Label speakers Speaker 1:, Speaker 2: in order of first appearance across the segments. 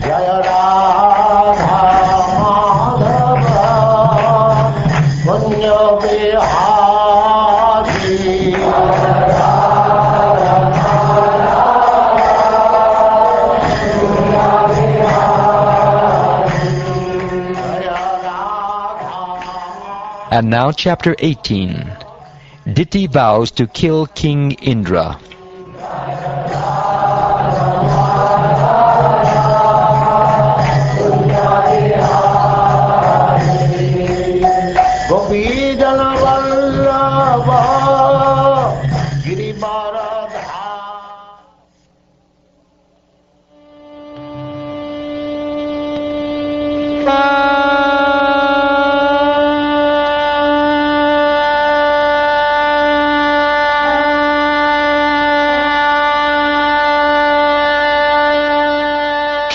Speaker 1: Jaya Radha Madhava Punya Vihari
Speaker 2: And now chapter 18. Diti vows to kill King Indra.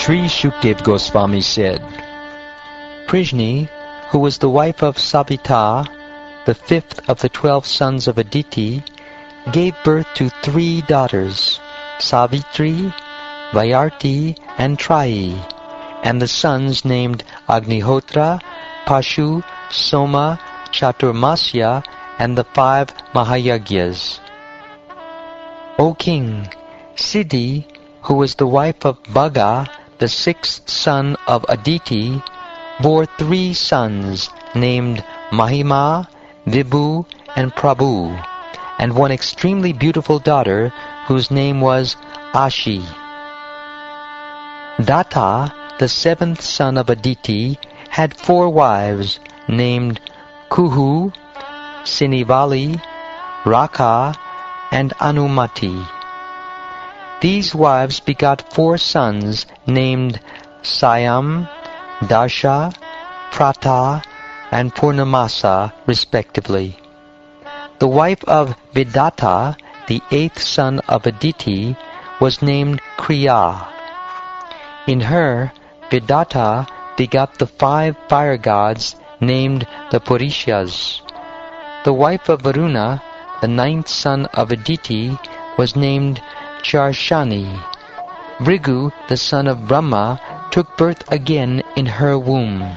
Speaker 2: Sri Shukdev Goswami said, Prishni, who was the wife of Savita, the fifth of the 12 sons of Aditi, gave birth to 3 daughters, Savitri, Vayarti, and Trayi, and the sons named Agnihotra, Pashu, Soma, Chaturmasya, and the 5 Mahayagyas. O king, Siddhi, who was the wife of Bhaga, the 6th son of Aditi, bore 3 sons named Mahima, Vibhu, and Prabhu, and one extremely beautiful daughter whose name was Ashi. Datta, the 7th son of Aditi, had 4 wives named Kuhu, Sinivali, Rakha, and Anumati. These wives begot 4 sons named Sayam, Dasha, Prata, and Purnamasa, respectively. The wife of Vidatta, the 8th son of Aditi, was named Kriya. In her, Vidatta begot the 5 fire gods named the Purishas. The wife of Varuna, the 9th son of Aditi, was named Charshani. Bhrigu, the son of Brahma, took birth again in her womb.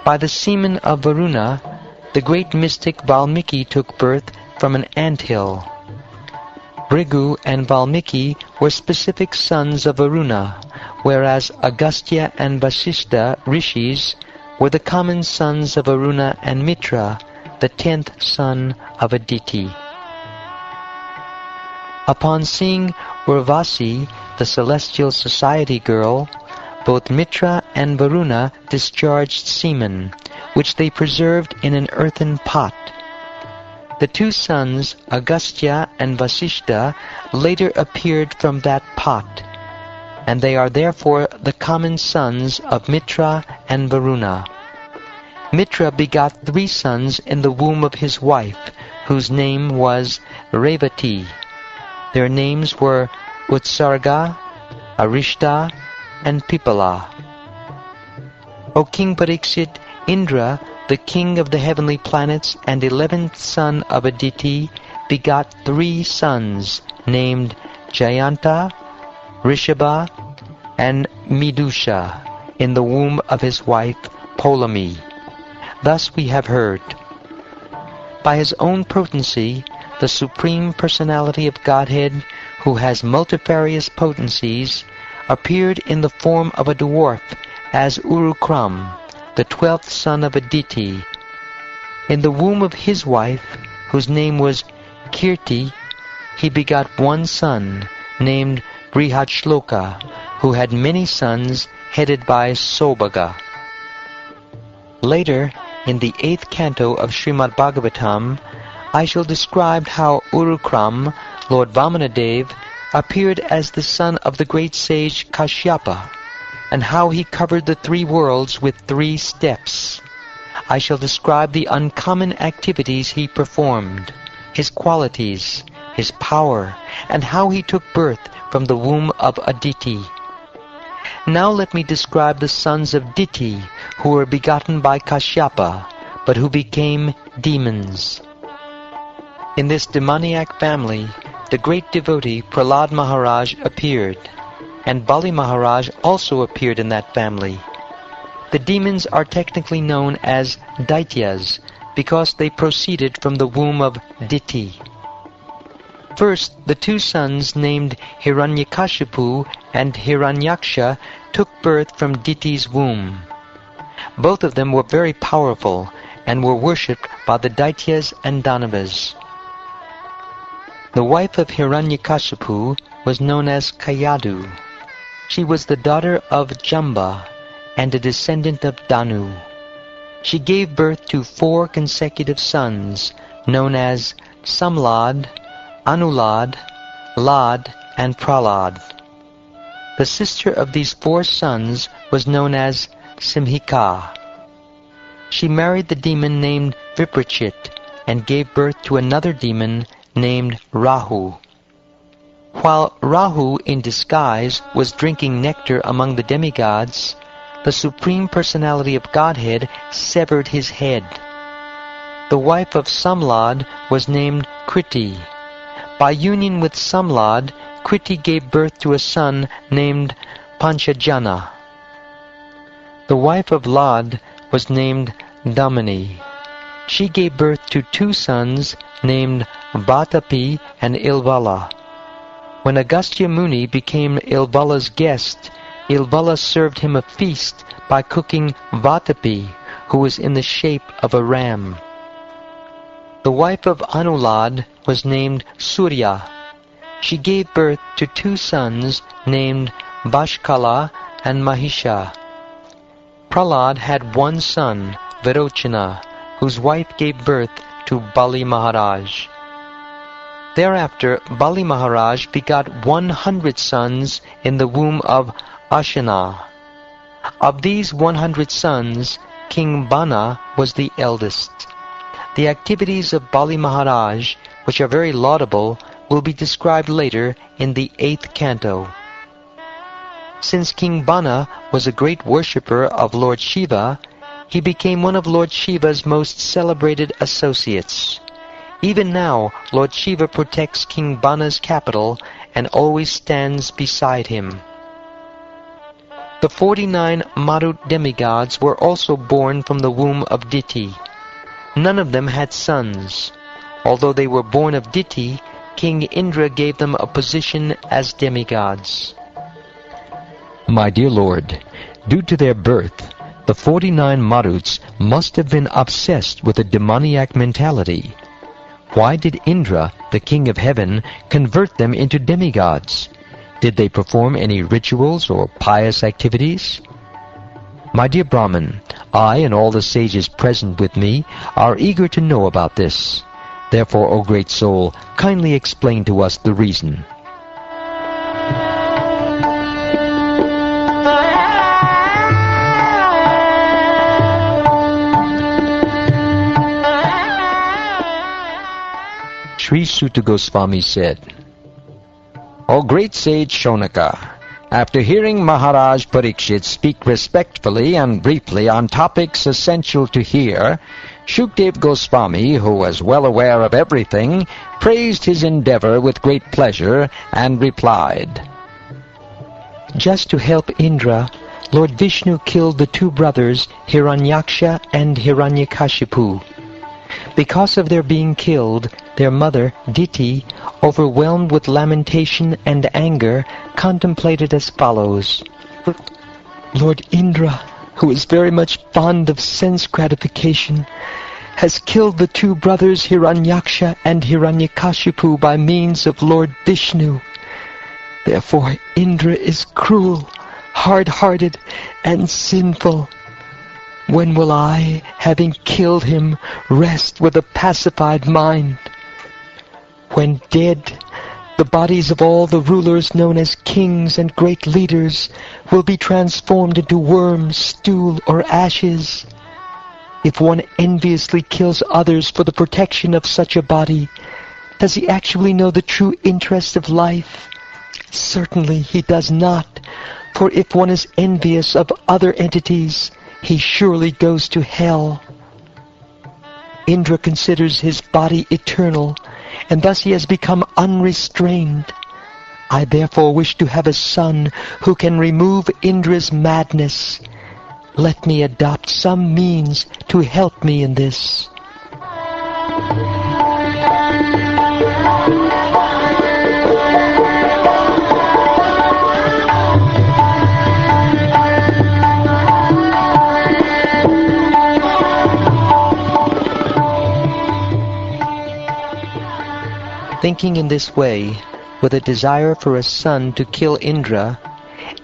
Speaker 2: By the semen of Varuna, the great mystic Valmiki took birth from an anthill. Bhrigu and Valmiki were specific sons of Varuna, whereas Agastya and Vasishtha rishis were the common sons of Varuna and Mitra, the 10th son of Aditi. Upon seeing Urvasi, the celestial society girl, both Mitra and Varuna discharged semen, which they preserved in an earthen pot. The 2 sons, Agastya and Vasishtha, later appeared from that pot, and they are therefore the common sons of Mitra and Varuna. Mitra begot 3 sons in the womb of his wife, whose name was Revati. Their names were Utsarga, Arishta, and Pipala. O King Parikshit, Indra, the king of the heavenly planets and 11th son of Aditi, begot 3 sons named Jayanta, Rishabha, and Midusha in the womb of his wife Polami. Thus we have heard. By his own potency, the Supreme Personality of Godhead, who has multifarious potencies, appeared in the form of a dwarf as Urukram, the 12th son of Aditi. In the womb of his wife, whose name was Kirti, he begot 1 son named Brihadshloka, who had many sons headed by Sobhaga. Later, in the 8th canto of Srimad Bhagavatam, I shall describe how Urukram, Lord Vamanadev, appeared as the son of the great sage Kashyapa, and how he covered the 3 worlds with 3 steps. I shall describe the uncommon activities he performed, his qualities, his power, and how he took birth from the womb of Aditi. Now let me describe the sons of Diti, who were begotten by Kashyapa, but who became demons. In this demoniac family, the great devotee Prahlad Maharaj appeared. and Bali Maharaj also appeared in that family. The demons are technically known as Daityas because they proceeded from the womb of Diti. First, the two sons named Hiranyakashipu and Hiranyaksha took birth from Diti's womb. Both of them were very powerful and were worshipped by the Daityas and Danavas. The wife of Hiranyakashipu was known as Kayadu. She was the daughter of Jamba and a descendant of Danu. She gave birth to 4 consecutive sons, known as Samlad, Anulad, Lad, and Pralad. The sister of these 4 sons was known as Simhika. She married the demon named Viprachit and gave birth to another demon named Rahu. While Rahu in disguise was drinking nectar among the demigods, the Supreme Personality of Godhead severed his head. The wife of Samlad was named Kriti. By union with Samlad, Kriti gave birth to a son named Panchajana. The wife of Lad was named Damani. She gave birth to 2 sons named Vatapi and Ilvala. When Agastya Muni became Ilvala's guest, Ilvala served him a feast by cooking Vatapi, who was in the shape of a ram. The wife of Anulad was named Surya. She gave birth to 2 sons named Bashkala and Mahisha. Pralad had 1 son, Virochana, whose wife gave birth to Bali Maharaj. Thereafter, Bali Maharaj begot 100 sons in the womb of Ashana. Of these 100 sons, King Bana was the eldest. The activities of Bali Maharaj, which are very laudable, will be described later in the 8th canto. Since King Bana was a great worshipper of Lord Shiva, he became one of Lord Shiva's most celebrated associates. Even now, Lord Shiva protects King Bana's capital and always stands beside him. The 49 Marut demigods were also born from the womb of Diti. None of them had sons. Although they were born of Diti, King Indra gave them a position as demigods.
Speaker 3: My dear Lord, due to their birth, the 49 Maruts must have been obsessed with a demoniac mentality. Why did Indra, the king of heaven, convert them into demigods? Did they perform any rituals or pious activities? My dear Brahman, I and all the sages present with me are eager to know about this. Therefore, O great soul, kindly explain to us the reason. Sri Suta Goswami said, O great sage Shonaka, after hearing Maharaj Parikshit speak respectfully and briefly on topics essential to hear, Shukdev Goswami, who was well aware of everything, praised his endeavor with great pleasure and replied,
Speaker 2: Just to help Indra, Lord Vishnu killed the 2 brothers Hiranyaksha and Hiranyakashipu. Because of their being killed, their mother, Diti, overwhelmed with lamentation and anger, contemplated as follows. Lord Indra, who is very much fond of sense gratification, has killed the 2 brothers Hiranyaksha and Hiranyakashipu by means of Lord Vishnu. Therefore Indra is cruel, hard-hearted, and sinful. When will I, having killed him, rest with a pacified mind? When dead, the bodies of all the rulers known as kings and great leaders will be transformed into worms, stool, or ashes. If one enviously kills others for the protection of such a body, does he actually know the true interest of life? Certainly he does not, for if one is envious of other entities, he surely goes to hell. Indra considers his body eternal, and thus he has become unrestrained. I therefore wish to have a son who can remove Indra's madness. Let me adopt some means to help me in this." Thinking in this way, with a desire for a son to kill Indra,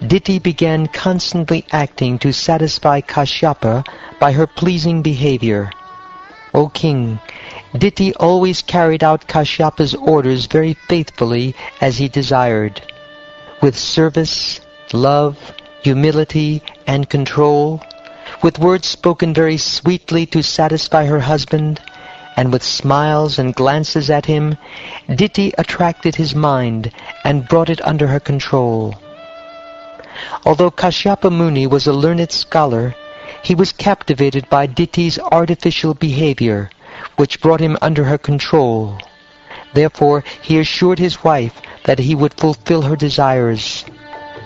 Speaker 2: Diti began constantly acting to satisfy Kashyapa by her pleasing behavior. O king, Diti always carried out Kashyapa's orders very faithfully as he desired. With service, love, humility, and control, with words spoken very sweetly to satisfy her husband, and with smiles and glances at him, Diti attracted his mind and brought it under her control. Although Kashyapa Muni was a learned scholar, he was captivated by Diti's artificial behavior, which brought him under her control. Therefore, he assured his wife that he would fulfill her desires.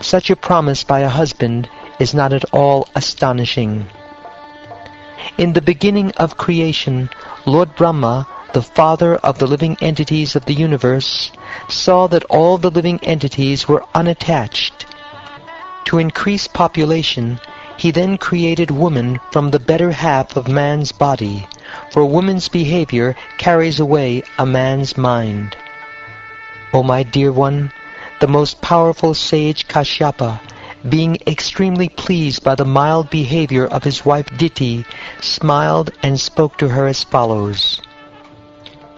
Speaker 2: Such a promise by a husband is not at all astonishing. In the beginning of creation, Lord Brahma, the father of the living entities of the universe, saw that all the living entities were unattached. To increase population, he then created woman from the better half of man's body, for woman's behavior carries away a man's mind. O my dear one, the most powerful sage Kashyapa, being extremely pleased by the mild behavior of his wife Diti, smiled and spoke to her as follows.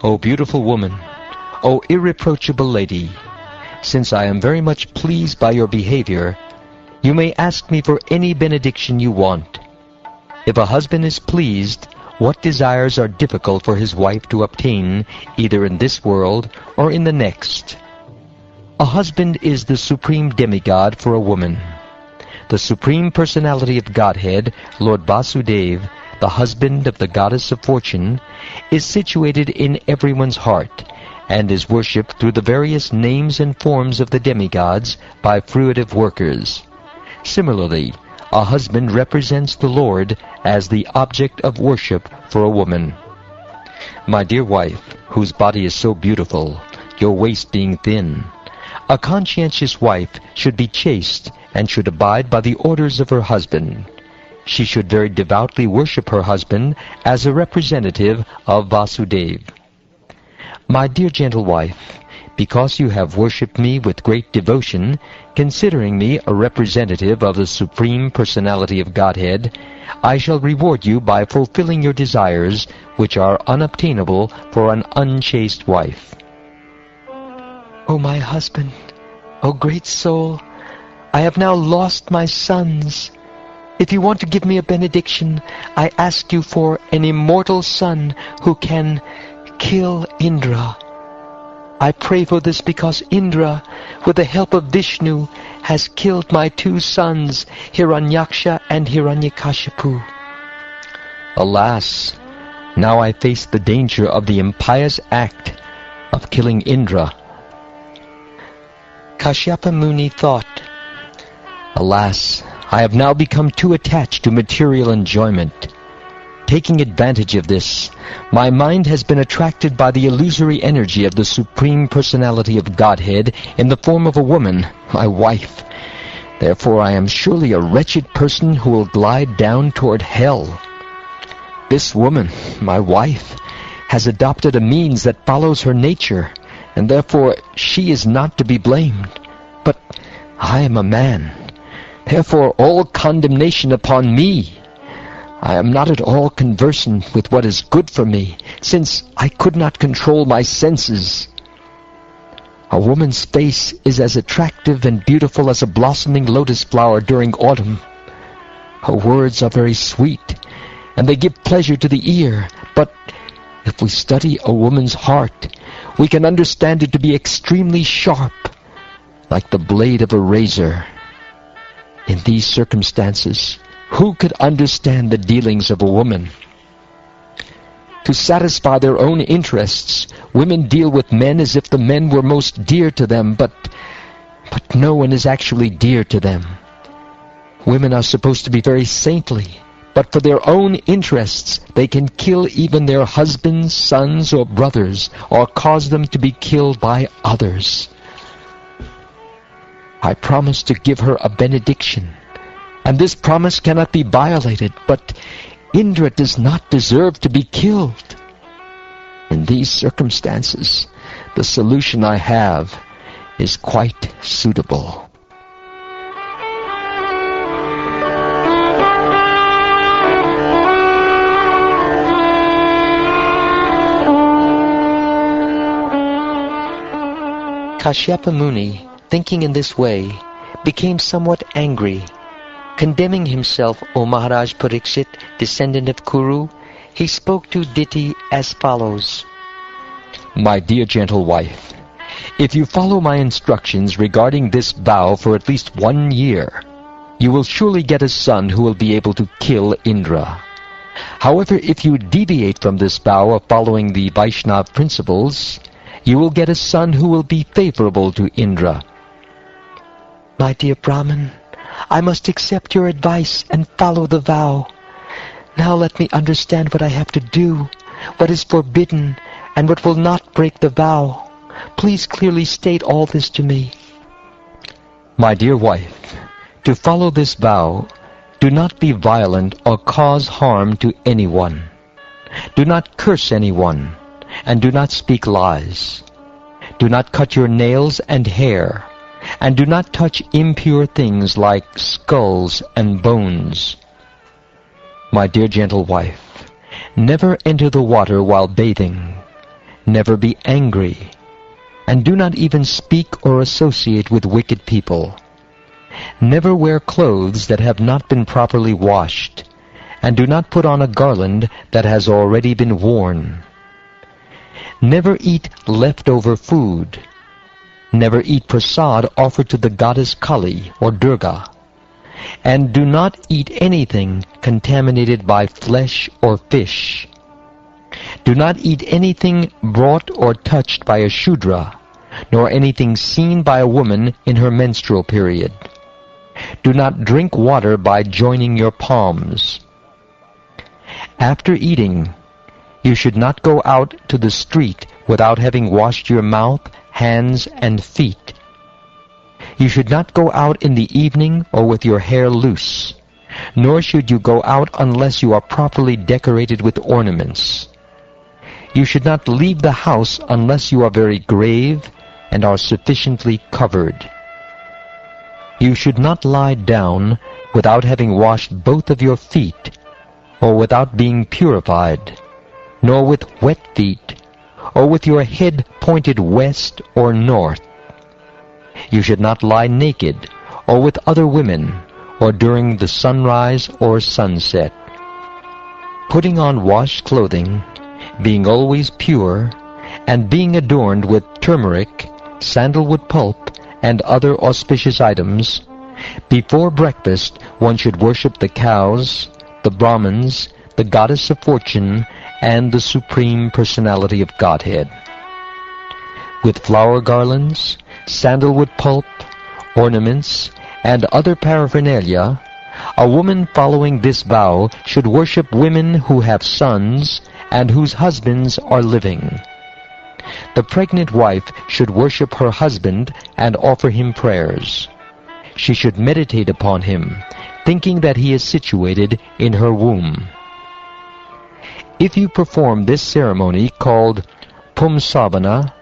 Speaker 3: O beautiful woman, O irreproachable lady, since I am very much pleased by your behavior, you may ask me for any benediction you want. If a husband is pleased, what desires are difficult for his wife to obtain, either in this world or in the next? A husband is the supreme demigod for a woman. The Supreme Personality of Godhead, Lord Vasudeva, the husband of the Goddess of Fortune, is situated in everyone's heart, and is worshipped through the various names and forms of the demigods by fruitive workers. Similarly, a husband represents the Lord as the object of worship for a woman. My dear wife, whose body is so beautiful, your waist being thin, a conscientious wife should be chaste and should abide by the orders of her husband. She should very devoutly worship her husband as a representative of Vasudeva. My dear gentle wife, because you have worshipped me with great devotion, considering me a representative of the Supreme Personality of Godhead, I shall reward you by fulfilling your desires, which are unobtainable for an unchaste wife.
Speaker 2: O my husband, O great soul, I have now lost my sons. If you want to give me a benediction, I ask you for an immortal son who can kill Indra. I pray for this because Indra, with the help of Vishnu, has killed my two sons, Hiranyaksha and Hiranyakashipu.
Speaker 3: Alas, now I face the danger of the impious act of killing Indra.
Speaker 2: Kashyapa Muni thought,
Speaker 3: Alas, I have now become too attached to material enjoyment. Taking advantage of this, my mind has been attracted by the illusory energy of the Supreme Personality of Godhead in the form of a woman, my wife. Therefore I am surely a wretched person who will glide down toward hell. This woman, my wife, has adopted a means that follows her nature, and therefore she is not to be blamed. But I am a man. Therefore all condemnation upon me. I am not at all conversant with what is good for me, since I could not control my senses. A woman's face is as attractive and beautiful as a blossoming lotus flower during autumn. Her words are very sweet, and they give pleasure to the ear, but if we study a woman's heart, we can understand it to be extremely sharp, like the blade of a razor. In these circumstances, who could understand the dealings of a woman? To satisfy their own interests, women deal with men as if the men were most dear to them, but but no one is actually dear to them. Women are supposed to be very saintly, but for their own interests they can kill even their husbands, sons, or brothers, or cause them to be killed by others. I promised to give her a benediction, and this promise cannot be violated, but Indra does not deserve to be killed. In these circumstances, the solution I have is quite suitable.
Speaker 2: Kashyapa Muni, thinking in this way, became somewhat angry. Condemning himself, O Maharaj Parikshit, descendant of Kuru, he spoke to Diti as follows.
Speaker 3: My dear gentle wife, if you follow my instructions regarding this vow for at least 1 year, you will surely get a son who will be able to kill Indra. However, if you deviate from this vow of following the Vaishnava principles, you will get a son who will be favorable to Indra.
Speaker 2: My dear Brahman, I must accept your advice and follow the vow. Now let me understand what I have to do, what is forbidden, and what will not break the vow. Please clearly state all this to me.
Speaker 3: My dear wife, to follow this vow, do not be violent or cause harm to anyone. Do not curse anyone, and do not speak lies. Do not cut your nails and hair, and do not touch impure things like skulls and bones. My dear gentle wife, never enter the water while bathing. Never be angry, and do not even speak or associate with wicked people. Never wear clothes that have not been properly washed, and do not put on a garland that has already been worn. Never eat leftover food. Never eat prasad offered to the goddess Kali or Durga. And do not eat anything contaminated by flesh or fish. Do not eat anything brought or touched by a Shudra, nor anything seen by a woman in her menstrual period. Do not drink water by joining your palms. After eating, you should not go out to the street without having washed your mouth, hands, and feet. You should not go out in the evening or with your hair loose, nor should you go out unless you are properly decorated with ornaments. You should not leave the house unless you are very grave and are sufficiently covered. You should not lie down without having washed both of your feet, or without being purified, nor with wet feet, or with your head pointed west or north. You should not lie naked, or with other women, or during the sunrise or sunset. Putting on washed clothing, being always pure, and being adorned with turmeric, sandalwood pulp, and other auspicious items, before breakfast one should worship the cows, the Brahmins, the goddess of fortune, and the Supreme Personality of Godhead. With flower garlands, sandalwood pulp, ornaments, and other paraphernalia, a woman following this vow should worship women who have sons and whose husbands are living. The pregnant wife should worship her husband and offer him prayers. She should meditate upon him, thinking that he is situated in her womb. If you perform this ceremony called Pumsavana,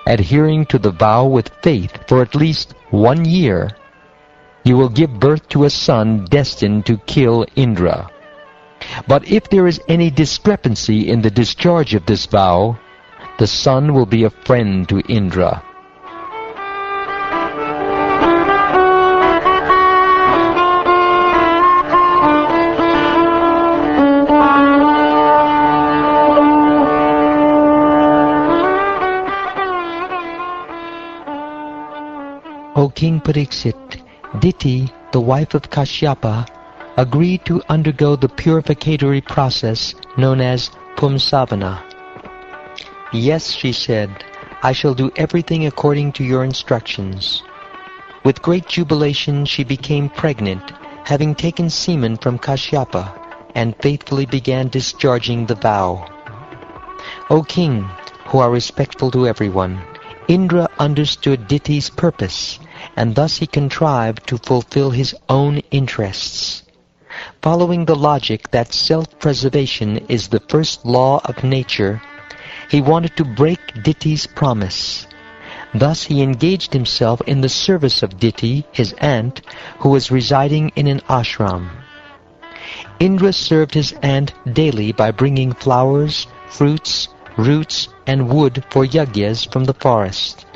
Speaker 3: adhering to the vow with faith for at least 1 year, you will give birth to a son destined to kill Indra. But if there is any discrepancy in the discharge of this vow, the son will be a friend to Indra.
Speaker 2: O King Pariksit, Diti, the wife of Kashyapa, agreed to undergo the purificatory process known as Pumsavana. Yes, she said, I shall do everything according to your instructions. With great jubilation she became pregnant, having taken semen from Kashyapa, and faithfully began discharging the vow. O king, who are respectful to everyone, Indra understood Diti's purpose, and thus he contrived to fulfill his own interests. Following the logic that self-preservation is the first law of nature, he wanted to break Diti's promise. Thus he engaged himself in the service of Diti, his aunt, who was residing in an ashram. Indra served his aunt daily by bringing flowers, fruits, roots, and wood for yagyas from the forest.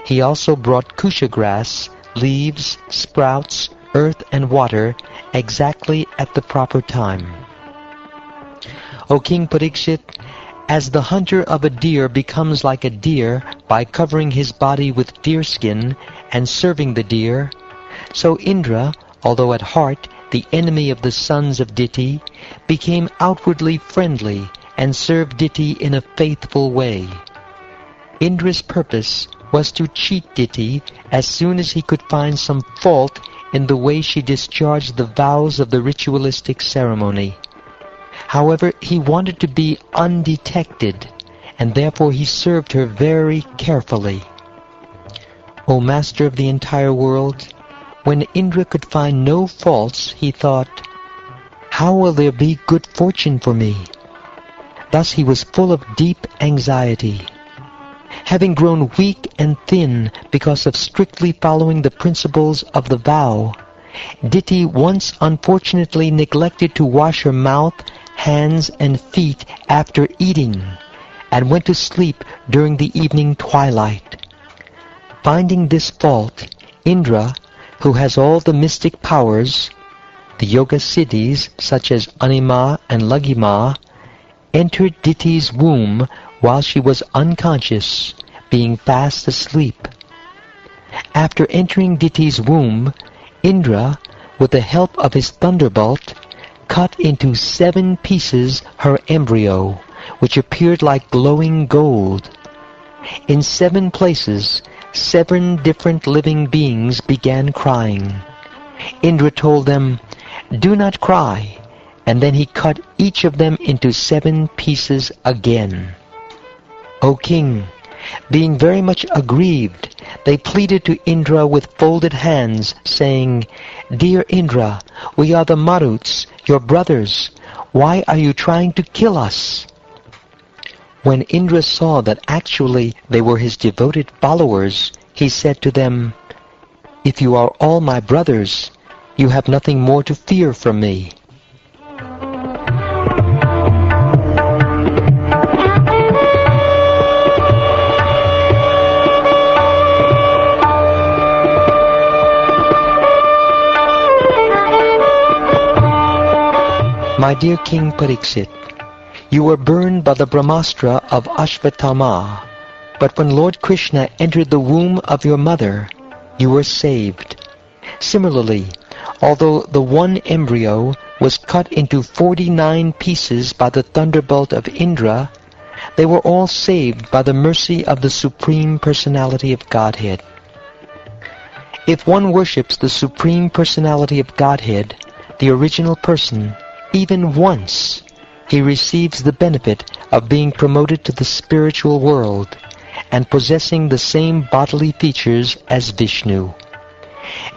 Speaker 2: He also brought kusha grass, leaves, sprouts, earth, and water exactly at the proper time. O King Parikshit, as the hunter of a deer becomes like a deer by covering his body with deerskin and serving the deer, so Indra, although at heart the enemy of the sons of Diti, became outwardly friendly and served Diti in a faithful way. Indra's purpose was to cheat Diti as soon as he could find some fault in the way she discharged the vows of the ritualistic ceremony. However, he wanted to be undetected, and therefore he served her very carefully. O Master of the entire world, when Indra could find no faults, he thought, "How will there be good fortune for me?" Thus he was full of deep anxiety. Having grown weak and thin because of strictly following the principles of the vow, Diti once unfortunately neglected to wash her mouth, hands, and feet after eating, and went to sleep during the evening twilight. Finding this fault, Indra, who has all the mystic powers, the yoga siddhis such as Anima and Laghima, entered Diti's womb while she was unconscious, being fast asleep. After entering Diti's womb, Indra, with the help of his thunderbolt, cut into 7 pieces her embryo, which appeared like glowing gold. In 7 places, 7 different living beings began crying. Indra told them, "Do not cry," and then he cut each of them into 7 pieces again. O king, being very much aggrieved, they pleaded to Indra with folded hands, saying, "Dear Indra, we are the Maruts, your brothers. Why are you trying to kill us?" When Indra saw that actually they were his devoted followers, he said to them, "If you are all my brothers, you have nothing more to fear from me." My dear King Parikshit, you were burned by the Brahmastra of Ashvatthama, but when Lord Krishna entered the womb of your mother, you were saved. Similarly, although the one embryo was cut into 49 pieces by the thunderbolt of Indra, they were all saved by the mercy of the Supreme Personality of Godhead. If one worships the Supreme Personality of Godhead, the original person, even once, he receives the benefit of being promoted to the spiritual world and possessing the same bodily features as Vishnu.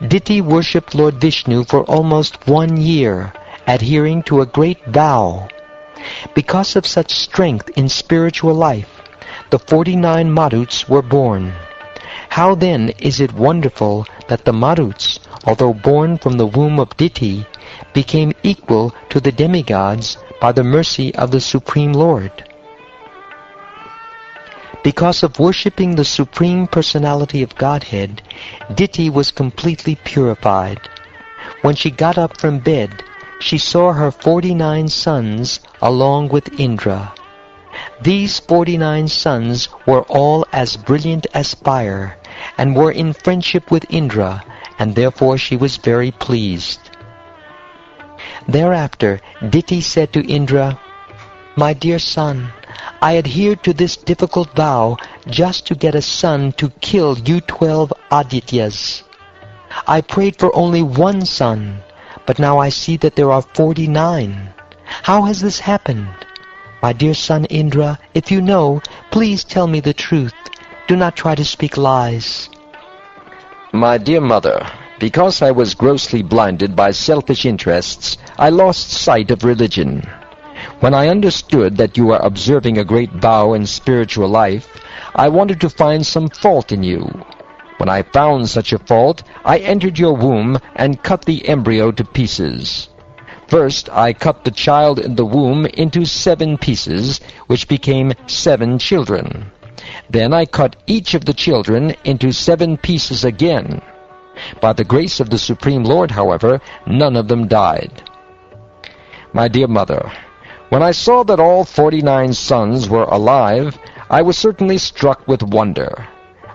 Speaker 2: Diti worshipped Lord Vishnu for almost 1 year, adhering to a great vow. Because of such strength in spiritual life, the 49 Maruts were born. How then is it wonderful that the Maruts, although born from the womb of Diti, became equal to the demigods by the mercy of the Supreme Lord. Because of worshipping the Supreme Personality of Godhead, Diti was completely purified. When she got up from bed, she saw her 49 sons along with Indra. These 49 sons were all as brilliant as fire, and were in friendship with Indra, and therefore she was very pleased. Thereafter, Diti said to Indra, "My dear son, I adhered to this difficult vow just to get a son to kill you 12 Adityas. I prayed for only one son, but now I see that there are 49. How has this happened? My dear son Indra, if you know, please tell me the truth. Do not try to speak lies.
Speaker 3: My dear mother, because I was grossly blinded by selfish interests, I lost sight of religion. When I understood that you are observing a great vow in spiritual life, I wanted to find some fault in you. When I found such a fault, I entered your womb and cut the embryo to pieces. First, I cut the child in the womb into 7 pieces, which became 7 children. Then I cut each of the children into 7 pieces again. By the grace of the Supreme Lord, however, none of them died. My dear mother, when I saw that all 49 sons were alive, I was certainly struck with wonder.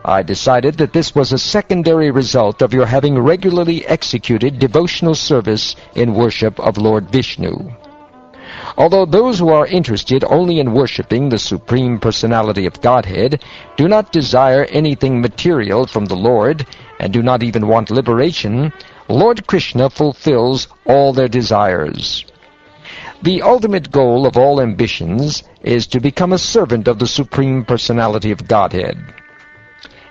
Speaker 3: I decided that this was a secondary result of your having regularly executed devotional service in worship of Lord Vishnu. Although those who are interested only in worshipping the Supreme Personality of Godhead do not desire anything material from the Lord, and do not even want liberation, Lord Krishna fulfills all their desires. The ultimate goal of all ambitions is to become a servant of the Supreme Personality of Godhead.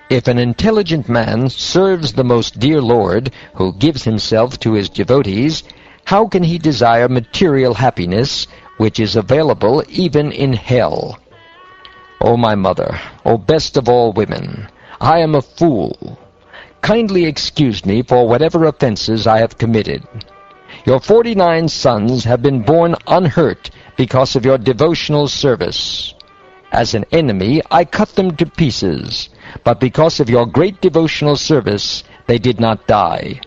Speaker 3: If an intelligent man serves the most dear Lord, who gives himself to his devotees, how can he desire material happiness, which is available even in hell? O my mother, O best of all women, I am a fool. Kindly excuse me for whatever offenses I have committed. Your 49 sons have been born unhurt because of your devotional service. As an enemy, I cut them to pieces, but because of your great devotional service, they did not die.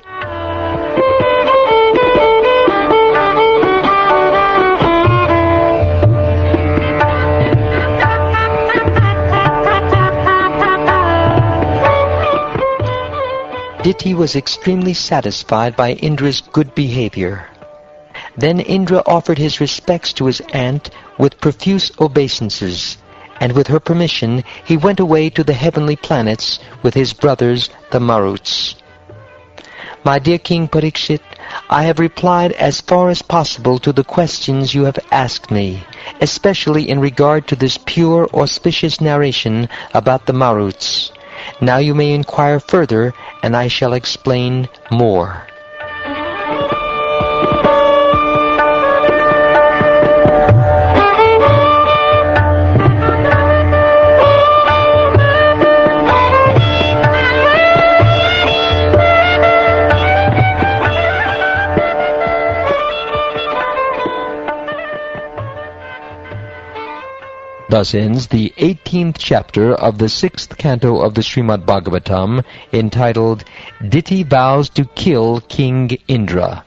Speaker 2: Diti was extremely satisfied by Indra's good behavior. Then Indra offered his respects to his aunt with profuse obeisances, and with her permission he went away to the heavenly planets with his brothers the Maruts. My dear King Parikshit, I have replied as far as possible to the questions you have asked me, especially in regard to this pure, auspicious narration about the Maruts. Now you may inquire further, and I shall explain more.
Speaker 3: Thus ends the 18th chapter of the 6th canto of the Srimad Bhagavatam, entitled Diti Vows to Kill King Indra.